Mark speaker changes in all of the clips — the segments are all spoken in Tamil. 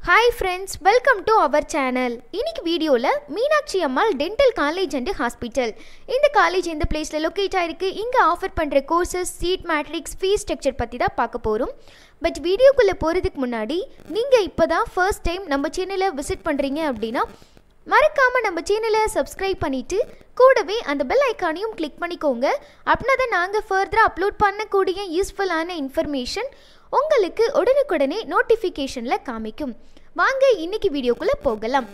Speaker 1: Hi friends, welcome to our channel. இன்னைக்கு வீடியோல Meenakshi Ammal dental college and hospital. இந்த காலேஜ் எந்த பிளேஸ்ல லொகேட் ஆயிருக்கு, இங்க ஆஃபர் பண்ற courses, seat matrix, fees structure பத்தி தான் பார்க்க போறோம். பட் வீடியோக்குள்ள போறதுக்கு முன்னாடி நீங்க இப்பதான் ஃபர்ஸ்ட் டைம் நம்ம சேனலை விசிட் பண்றீங்க அப்படின்னா மறக்காம நம்ம சேனலை சப்ஸ்கிரைப் பண்ணிட்டு கூடவே அந்த பெல் ஐகானையும் கிளிக் பண்ணிக்கோங்க. அப்படின்னா தான் நாங்கள் ஃபர்தராக அப்லோட் பண்ணக்கூடிய யூஸ்ஃபுல்லான இன்ஃபர்மேஷன் உங்களுக்கு உடனுக்குடனே நோட்டிஃபிகேஷனில் காமிக்கும். வாங்க இன்னைக்கு வீடியோக்குள்ளே போகலாம்.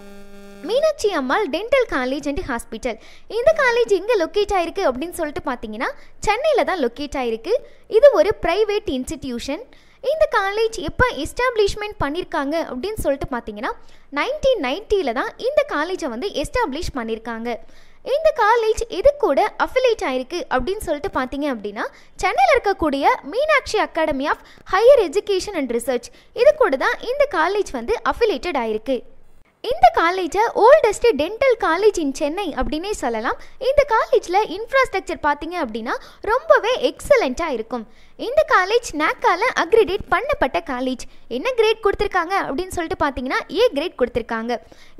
Speaker 1: Meenakshi Ammal dental college and hospital. இந்த காலேஜ் எங்கே லொக்கேட் ஆயிருக்கு அப்படின்னு சொல்லிட்டு பார்த்தீங்கன்னா சென்னையில் தான் லொக்கேட் ஆயிருக்கு. இது ஒரு ப்ரைவேட் இன்ஸ்டிடியூஷன். இந்த காலேஜ் எப்போ எஸ்டாப்ளிஷ்மெண்ட் பண்ணியிருக்காங்க அப்படின்னு சொல்லிட்டு பார்த்தீங்கன்னா 1990 தான் இந்த காலேஜை வந்து எஸ்டாப்ளிஷ் பண்ணியிருக்காங்க. இந்த காலேஜ் எது கூட அஃபிலேட் ஆயிருக்கு அப்படின்னு சொல்லிட்டு பார்த்தீங்க அப்படின்னா சென்னையில் இருக்கக்கூடிய Meenakshi academy of higher education and research இது கூட தான் இந்த காலேஜ் வந்து அஃபிலேட்டட் ஆயிருக்கு. இந்த காலேஜை ஓல்டஸ்ட் டென்டல் காலேஜ் இன் சென்னை அப்படின்னே சொல்லலாம். இந்த காலேஜில் இன்ஃப்ராஸ்ட்ரக்சர் பார்த்தீங்க அப்படின்னா ரொம்பவே எக்ஸலண்ட்டாக இருக்கும். இந்த காலேஜ் நாக்கால அக்ரிடேட் பண்ணப்பட்ட காலேஜ். என்ன கிரேட் கொடுத்துருக்காங்க அப்படின்னு சொல்லிட்டு பார்த்தீங்கன்னா ஏ கிரேட் கொடுத்துருக்காங்க.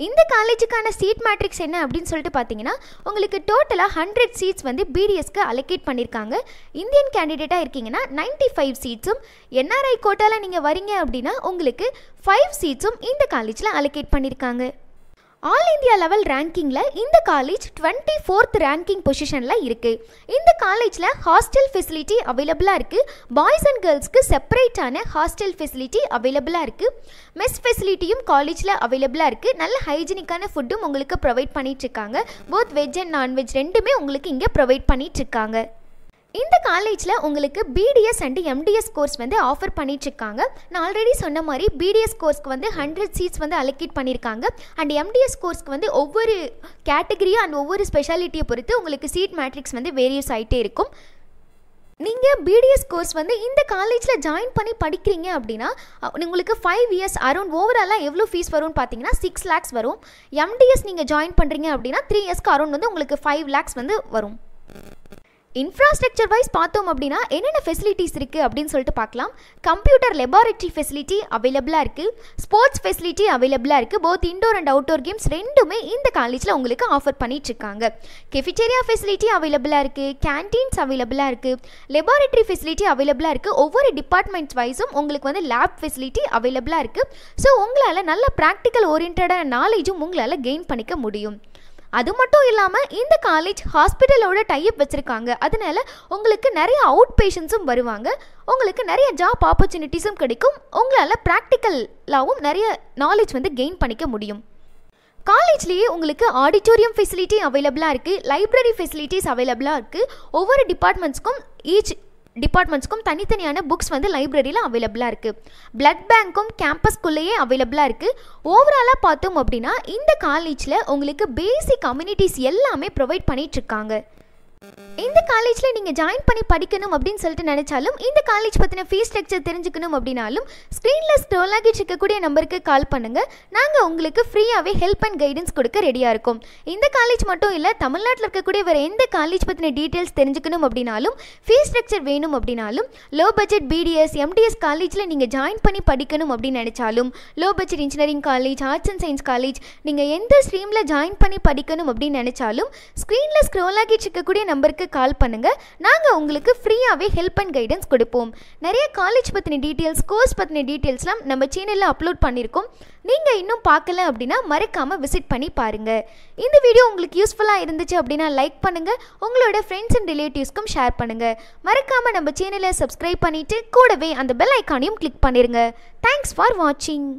Speaker 1: இந்த காலேஜுக்கான சீட் மேட்ரிக்ஸ் என்ன அப்படின்னு சொல்லிட்டு பார்த்தீங்கன்னா உங்களுக்கு டோட்டலாக 100 சீட்ஸ் வந்து பிடிஎஸ்க்கு அலோகேட் பண்ணியிருக்காங்க. இந்தியன் கேண்டிடேட்டாக இருக்கீங்கன்னா 95 சீட்ஸும், என்ஆர்ஐ கோட்டாவில் நீங்கள் வரீங்க அப்படின்னா உங்களுக்கு 5 சீட்ஸும் இந்த காலேஜில் அலோகேட் பண்ணியிருக்காங்க. ஆல் இந்தியா லெவல் ரேங்கிங்கில் இந்த காலேஜ் 24th ரேங்கிங் பொசிஷனில் இருக்குது. இந்த காலேஜில் ஹாஸ்டல் ஃபெசிலிட்டி அவைலபிளாக இருக்குது. பாய்ஸ் அண்ட் கேர்ள்ஸ்க்கு செப்பரேட்டான ஹாஸ்டல் ஃபெசிலிட்டி அவைலபிளாக இருக்குது. மெஸ் ஃபெசிலிட்டியும் காலேஜில் அவைலபிளாக இருக்குது. நல்ல ஹைஜீனிக்கான ஃபுட்டும் உங்களுக்கு ப்ரொவைட் பண்ணிகிட்ருக்காங்க. போத் வெஜ் அண்ட் நான்வெஜ் ரெண்டுமே உங்களுக்கு இங்கே ப்ரொவைட் பண்ணிகிட்ருக்காங்க. இந்த காலேஜில் உங்களுக்கு பிடிஎஸ் அண்ட் எம்டிஎஸ் கோர்ஸ் வந்து ஆஃபர் பண்ணிட்டுருக்காங்க. நான் ஆல்ரெடி சொன்ன மாதிரி பிடிஎஸ் கோர்ஸ்க்கு வந்து 100 சீட்ஸ் வந்து அலோகேட் பண்ணியிருக்காங்க. அண்ட் எம்டிஎஸ் கோர்ஸ்க்கு வந்து ஒவ்வொரு கேட்டகரியும் அண்ட் ஒவ்வொரு ஸ்பெஷாலிட்டியை பொறுத்து உங்களுக்கு சீட் மேட்ரிக்ஸ் வந்து வேரியஸ் ஆகிட்டே இருக்கும். நீங்கள் பிடிஎஸ் கோர்ஸ் வந்து இந்த காலேஜில் ஜாயின் பண்ணி படிக்கிறீங்க அப்படின்னா உங்களுக்கு 5 இயர்ஸ் அரௌண்ட் ஓவராலாக எவ்வளோ ஃபீஸ் வரும்னு பார்த்தீங்கன்னா 6 lakhs வரும். எம்டிஎஸ் நீங்கள் ஜாயின் பண்ணுறீங்க அப்படின்னா 3 இயர்ஸ்க்கு அரௌண்ட் வந்து உங்களுக்கு 5 lakhs வந்து வரும். இன்ஃப்ராஸ்ட்ரக்சர் வைஸ் பார்த்தோம் அப்படின்னா என்னென்ன ஃபெசிலிட்டிஸ் இருக்குது அப்படின்னு சொல்லிட்டு பார்க்கலாம். கம்ப்யூட்டர் லெபார்ட்டரி ஃபெசிலிட்டி அவைலபிளாக இருக்குது. ஸ்போர்ட்ஸ் ஃபெசிலிட்டி அவைலபிளாக இருக்குது. Both indoor and outdoor games ரெண்டுமே இந்த காலேஜில் உங்களுக்கு ஆஃபர் பண்ணிகிட்ருக்காங்க. கெஃபிடேரியா ஃபெசிலிட்டி அவைலபிளாக இருக்குது. கேன்டீன்ஸ் அவைலபிளாக இருக்குது. லெபார்ட்டரி ஃபெசிலிட்டி அவைலபிளாக இருக்குது. ஒவ்வொரு டிபார்ட்மெண்ட்ஸ் வைஸும் உங்களுக்கு வந்து லேப் ஃபெசிலிட்டி அவைலபிளாக இருக்குது. ஸோ உங்களால் நல்ல ப்ராக்டிக்கல் ஓரியன்டான நாலேஜும் உங்களால் கெயின் பண்ணிக்க முடியும். அது மட்டும் இல்லாமல் இந்த காலேஜ் ஹாஸ்பிட்டலோட டைப் வச்சுருக்காங்க. அதனால உங்களுக்கு நிறைய அவுட் பேஷண்ட்ஸும் வருவாங்க. உங்களுக்கு நிறைய ஜாப் ஆப்பர்ச்சுனிட்டிஸும் கிடைக்கும். உங்களால் ப்ராக்டிக்கலாகவும் நிறைய நாலேஜ் வந்து கெயின் பண்ணிக்க முடியும். காலேஜ்லேயே உங்களுக்கு ஆடிட்டோரியம் ஃபெசிலிட்டி அவைலபிளாக இருக்குது. லைப்ரரி ஃபெசிலிட்டிஸ் அவைலபிளாக இருக்குது. ஒவ்வொரு டிபார்ட்மெண்ட்ஸ்க்கும் தனித்தனியான புக்ஸ் வந்து லைப்ரரியில் அவைலபிளாக இருக்குது. பிளட் பேங்க்கும் கேம்பஸ்குள்ளேயே அவைலபிளாக இருக்குது. ஓவராலாக பார்த்தோம் அப்படின்னா இந்த காலேஜில் உங்களுக்கு பேசிக் கம்யூனிட்டிஸ் எல்லாமே ப்ரொவைட் பண்ணிகிட்ருக்காங்க. இந்த காலேஜில் நீங்கள் ஜாயின் பண்ணி படிக்கணும் அப்படின்னு சொல்லிட்டு நினச்சாலும், இந்த காலேஜ் பற்றின ஃபீஸ் ஸ்ட்ரக்சர் தெரிஞ்சுக்கணும் அப்படின்னாலும் ஸ்க்ரீனில் ஸ்க்ரோல் ஆகிட்டு இருக்கக்கூடிய நம்பருக்கு கால் பண்ணுங்கள். நாங்கள் உங்களுக்கு ஃப்ரீயாகவே ஹெல்ப் அண்ட் கைடன்ஸ் கொடுக்க ரெடியாக இருக்கோம். இந்த காலேஜ் மட்டும் இல்லை, தமிழ்நாட்டில் இருக்கக்கூடிய வேறு எந்த காலேஜ் பற்றின டீட்டெயில்ஸ் தெரிஞ்சுக்கணும் அப்படின்னாலும், ஃபீஸ் ஸ்ட்ரக்சர் வேணும் அப்படின்னாலும், லோ பட்ஜெட் பிடிஎஸ் எம்டிஎஸ் காலேஜில் நீங்கள் ஜாயின் பண்ணி படிக்கணும் அப்படின்னு நினச்சாலும், low budget engineering college, arts and science college, நீங்கள் எந்த ஸ்ட்ரீமில் ஜாயின் பண்ணி படிக்கணும் அப்படின்னு நினச்சாலும் ஸ்க்ரீனில் ஸ்க்ரோல் ஆகிட்டு இருக்கக்கூடிய நம்பருக்கு கால் பண்ணுங்க. நாங்கள் உங்களுக்கு ஃப்ரீயாகவே ஹெல்ப் அண்ட் கைடன்ஸ் கொடுப்போம். நிறைய காலேஜ் பற்றின டீட்டெயில்ஸ், கோர்ஸ் பற்றின டீட்டெயில்ஸ்லாம் நம்ம சேனலில் அப்லோட் பண்ணியிருக்கோம். நீங்கள் இன்னும் பார்க்கல அப்படின்னா மறக்காமல் விசிட் பண்ணி பாருங்கள். இந்த வீடியோ உங்களுக்கு யூஸ்ஃபுல்லாக இருந்துச்சு அப்படின்னா லைக் பண்ணுங்கள். உங்களோட ஃப்ரெண்ட்ஸ் அண்ட் ரிலேட்டிவ்ஸ்க்கும் ஷேர் பண்ணுங்கள். மறக்காமல் நம்ம சேனலை சப்ஸ்கிரைப் பண்ணிவிட்டு கூடவே அந்த பெல் ஐக்கானையும் கிளிக் பண்ணிடுங்க. தேங்க்ஸ் ஃபார் வாட்சிங்.